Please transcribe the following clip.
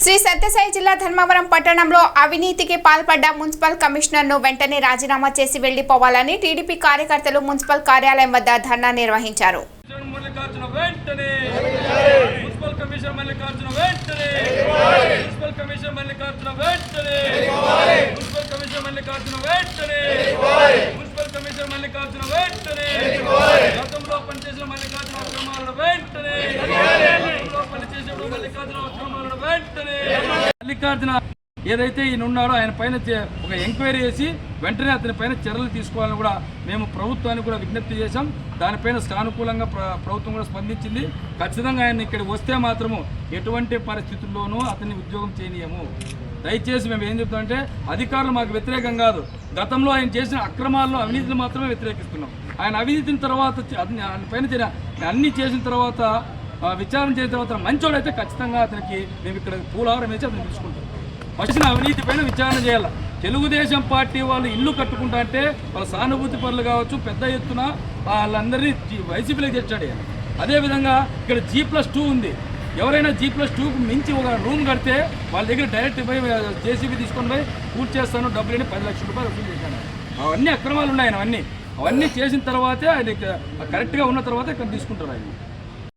శ్రీ సత్యసాయి జిల్లా ధర్మవరం పట్టణంలో అవినీతికి పాల్పడ్డ మున్సిపల్ కమిషనర్ను వెంటనే రాజీనామా చేసి వెళ్లిపోవాలని టీడీపీ కార్యకర్తలు మున్సిపల్ కార్యాలయం వద్ద ధర్నా నిర్వహించారు. మల్లికార్జున ఏదైతే ఈయన ఉన్నాడో ఆయన పైన ఒక ఎంక్వైరీ చేసి వెంటనే అతని పైన చర్యలు తీసుకోవాలని కూడా మేము ప్రభుత్వానికి కూడా విజ్ఞప్తి చేశాం. దానిపైన సానుకూలంగా ప్రభుత్వం కూడా స్పందించింది. ఖచ్చితంగా ఆయన ఇక్కడికి వస్తే మాత్రము ఎటువంటి పరిస్థితుల్లోనూ అతన్ని ఉద్యోగం చేయనీయము. దయచేసి మేము ఏం చెప్తామంటే అధికారులు మాకు వ్యతిరేకం కాదు, గతంలో ఆయన చేసిన అక్రమాలను అవినీతిని మాత్రమే వ్యతిరేకిస్తున్నాం. ఆయన అవినీతిని తర్వాత ఆయన పైన అన్ని చేసిన తర్వాత విచారణ చేసిన తర్వాత మంచోడైతే ఖచ్చితంగా అతనికి మేము ఇక్కడ పూలహారం వేసి అతను తీసుకుంటాం. వచ్చిన అవినీతి పైన విచారణ చేయాలి. తెలుగుదేశం పార్టీ వాళ్ళు ఇల్లు కట్టుకుంటా అంటే వాళ్ళ సానుభూతి పనులు కావచ్చు, పెద్ద ఎత్తున వాళ్ళందరినీ వైసీపీలోకి తెచ్చాడు. అదేవిధంగా ఇక్కడ G+2 ఉంది. ఎవరైనా G+2కు మించి ఒక రూమ్ కడితే వాళ్ళ దగ్గర డైరెక్ట్ పోయి జేసీబీ తీసుకొని పోయి పూర్తి చేస్తాను డబ్బులని 10 లక్షల రూపాయలు వసూలు చేశాను. అవన్నీ అక్రమాలు ఉన్నాయి. అవన్నీ చేసిన తర్వాతే ఆయన కరెక్ట్గా ఉన్న తర్వాత ఇక్కడ తీసుకుంటారు ఆయన.